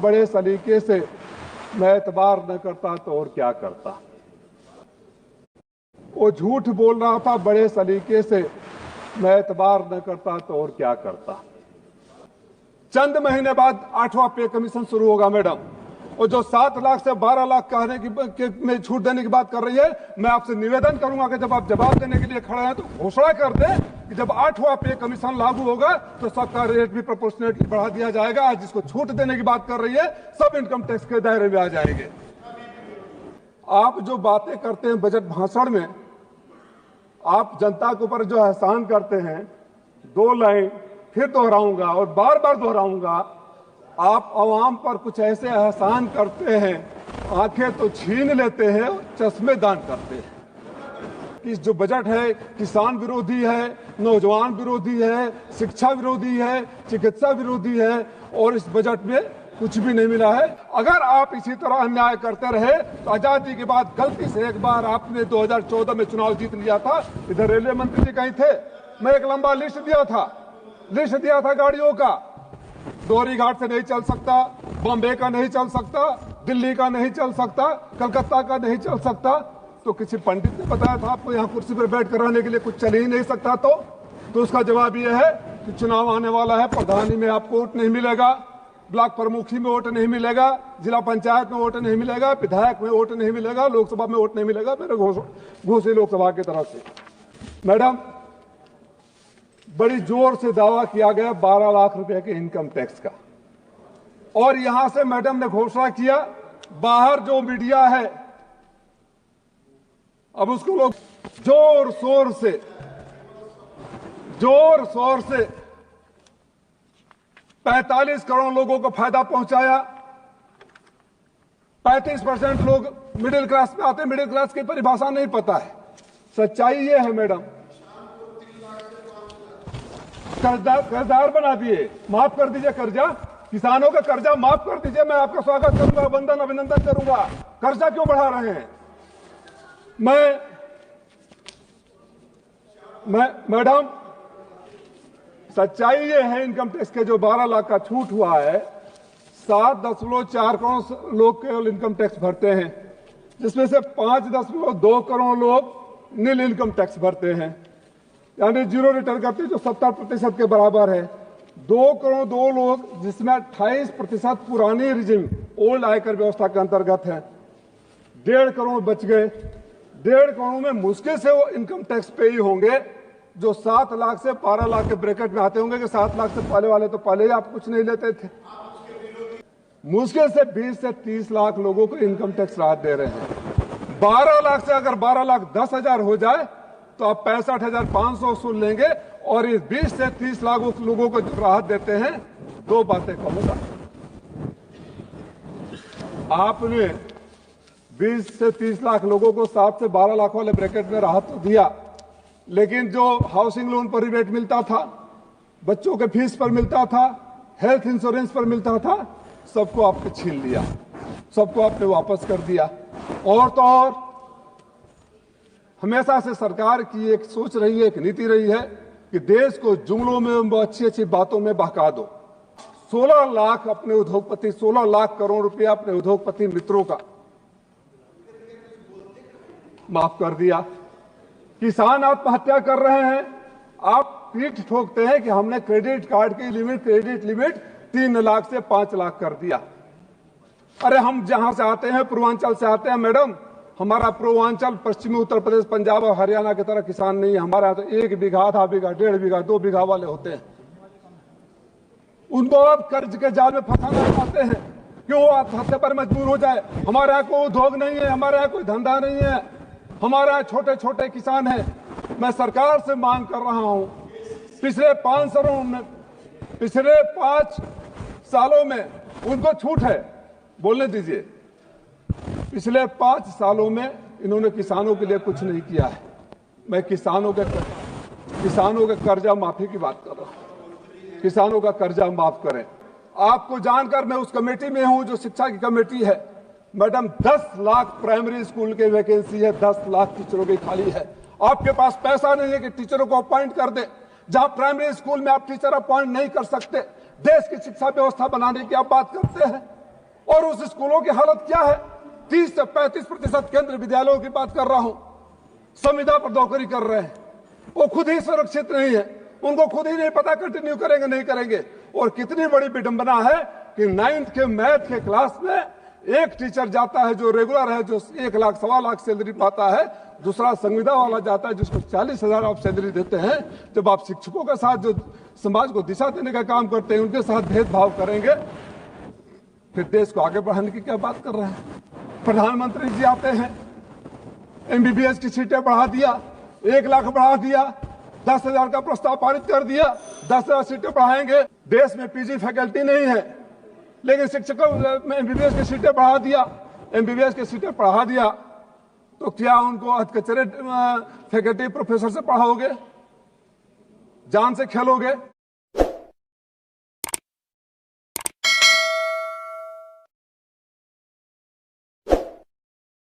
बड़े सलीके से, मैं एतबार न करता तो और क्या करता। वो झूठ बोल रहा था बड़े सलीके से, मैं एतबार न करता तो और क्या करता। चंद महीने बाद 8वां पे कमीशन शुरू होगा मैडम, और जो 7 लाख से 12 लाख कहने की में छूट देने की बात कर रही है, मैं आपसे निवेदन करूंगा कि जब आप जवाब देने के लिए खड़े हैं तो घोषणा कर दें कि जब 8वां पे कमीशन लागू होगा तो सबका रेट भी प्रोपोर्शनेटली बढ़ा दिया जाएगा। आज जिसको छूट देने की बात कर रही है सब इनकम टैक्स के दायरे में आ जाएंगे। आप जो बातें करते हैं बजट भाषण में, आप जनता के ऊपर जो एहसान करते हैं, 2 लाइन फिर दोहराऊंगा और बार बार दोहराऊंगा, आप आवाम पर कुछ ऐसे एहसान करते हैं, आंखें तो छीन लेते हैं और चश्मे दान करते हैं। कि जो बजट है किसान विरोधी है, नौजवान विरोधी है, शिक्षा विरोधी है, चिकित्सा विरोधी है, और इस बजट में कुछ भी नहीं मिला है। अगर आप इसी तरह अन्याय करते रहे तो आजादी के बाद गलती से एक बार आपने 2014 में चुनाव जीत लिया था। इधर रेलवे मंत्री जी कहीं थे, मैं एक लंबा लिस्ट दिया था गाड़ियों का, दोहरी घाट से नहीं चल सकता, बॉम्बे का नहीं चल सकता, दिल्ली का नहीं चल सकता, कलकत्ता का नहीं चल सकता। तो किसी पंडित ने बताया था आपको यहाँ कुर्सी पर बैठ कर रहने के लिए कुछ चल ही नहीं सकता। तो उसका जवाब यह है कि चुनाव आने वाला है, प्रधानी में आपको वोट नहीं मिलेगा, ब्लॉक प्रमुखी में वोट नहीं मिलेगा, जिला पंचायत में वोट नहीं मिलेगा, विधायक में वोट नहीं मिलेगा, लोकसभा में वोट नहीं मिलेगा, मेरे घोषित लोकसभा की तरफ से। मैडम, बड़ी जोर से दावा किया गया 12 लाख रुपए के इनकम टैक्स का, और यहां से मैडम ने घोषणा किया, बाहर जो मीडिया है अब उसको लोग जोर शोर से 45 करोड़ लोगों को फायदा पहुंचाया। 35% लोग मिडिल क्लास में आते हैं, मिडिल क्लास की परिभाषा नहीं पता है। सच्चाई ये है मैडम, कर्जदार बना दिए, माफ कर दीजिए कर्जा, किसानों का कर्जा माफ कर दीजिए, मैं आपका स्वागत करूंगा, वंदन अभिनंदन करूंगा। कर्जा क्यों बढ़ा रहे हैं? मैडम, सच्चाई ये है, इनकम टैक्स के जो 12 लाख का छूट हुआ है, 7.4 करोड़ लोग केवल इनकम टैक्स भरते हैं, जिसमें से 5.2 करोड़ लोग नील इनकम टैक्स भरते हैं, यानी जीरो रिटर्न करते हैं, जो 70% के बराबर है। 2 करोड़ 2 लोग, जिसमें 28% पुरानी रिजिम ओल्ड आयकर व्यवस्था के अंतर्गत है। 1.5 करोड़ बच गए। 1.5 करोड़ में मुश्किल से वो इनकम टैक्स पे ही होंगे जो 7 लाख से 12 लाख के ब्रैकेट में आते होंगे, कि 7 लाख से पहले वाले तो पहले ही आप कुछ नहीं लेते थे। मुश्किल से 20 से 30 लाख लोगों को इनकम टैक्स राहत दे रहे हैं। 12 लाख से अगर 12 लाख 10,000 हो जाए तो आप 65,500 वसूल लेंगे, और इस 20 से 30 लाख लोगों को जो राहत देते हैं, 2 बातें कहूंगा। आपने 20 से 30 लाख लोगों को 7 से 12 लाख वाले ब्रैकेट में राहत तो दिया, लेकिन जो हाउसिंग लोन पर रिबेट मिलता था, बच्चों के फीस पर मिलता था, हेल्थ इंश्योरेंस पर मिलता था, सबको आपने छीन लिया, सबको आपने वापस कर दिया। और तो और हमेशा से सरकार की एक सोच रही है, एक नीति रही है कि देश को जुमलों में, अच्छी अच्छी बातों में बहका दो। 16 लाख अपने उद्योगपति, 16 लाख करोड़ रुपया अपने उद्योगपति मित्रों का माफ कर दिया। किसान आत्महत्या कर रहे हैं, आप पीठ ठोकते हैं कि हमने क्रेडिट कार्ड की क्रेडिट लिमिट 3 लाख से 5 लाख कर दिया। अरे हम जहां से आते हैं, पूर्वांचल से आते हैं मैडम, हमारा पूर्वांचल पश्चिमी उत्तर प्रदेश, पंजाब और हरियाणा की तरह किसान नहीं है। हमारे यहाँ तो 1 बीघा, आधा बीघा, 1.5 बीघा, 2 बीघा वाले होते हैं। उनको आप कर्ज के जाल में फंसाना चाहते हैं, क्यों आत्महत्या पर मजबूर हो जाए। हमारे यहाँ कोई उद्योग नहीं है, हमारे यहाँ कोई धंधा नहीं है, हमारे यहाँ छोटे छोटे किसान हैं। मैं सरकार से मांग कर रहा हूं, पिछले 5 सालों में उनको छूट है, बोलने दीजिए। पिछले 5 सालों में इन्होंने किसानों के लिए कुछ नहीं किया है। मैं किसानों के कर्जा माफी की बात कर रहा हूं। किसानों का कर्जा माफ करें। आपको जानकर, मैं उस कमेटी में हूं जो शिक्षा की कमेटी है। मैडम, 10 लाख प्राइमरी स्कूल के वैकेंसी है, 10 लाख टीचरों की खाली है। आपके पास पैसा नहीं है कि टीचरों को अपॉइंट कर दे। जहां प्राइमरी स्कूल में आप टीचर अपॉइंट नहीं कर सकते, देश की शिक्षा व्यवस्था बनाने की आप बात करते हैं। और उस स्कूलों की हालत क्या है? 30 से 35% केंद्रीय विद्यालयों की बात कर रहा हूं, संविदा पर नौकरी कर रहे हैं। वो खुद ही सुरक्षित नहीं है, उनको खुद ही नहीं पता कंटिन्यू करेंगे नहीं करेंगे। और कितनी बड़ी विडंबना है कि 9th के मैथ के क्लास में एक टीचर जाता है जो रेगुलर है, जो 1 लाख 1.25 लाख सैलरी पाता है, दूसरा संविदा वाला जाता है जिसको 40,000 आप सैलरी देते हैं। जब आप शिक्षकों के साथ जो समाज को दिशा देने का काम करते हैं उनके साथ भेदभाव करेंगे, फिर देश को आगे बढ़ाने की क्या बात कर रहे हैं? प्रधानमंत्री जी आते हैं, MBBS की सीटें बढ़ा दिया, 1 लाख बढ़ा दिया, 10,000 का प्रस्ताव पारित कर दिया, 10,000 सीटें बढ़ाएंगे। देश में PG फैकल्टी नहीं है, लेकिन शिक्षकों में MBBS की सीटें बढ़ा दिया। MBBS की सीटें बढ़ा दिया तो क्या उनको अधकचरे फैकल्टी प्रोफेसर से पढ़ाओगे? जान से खेलोगे?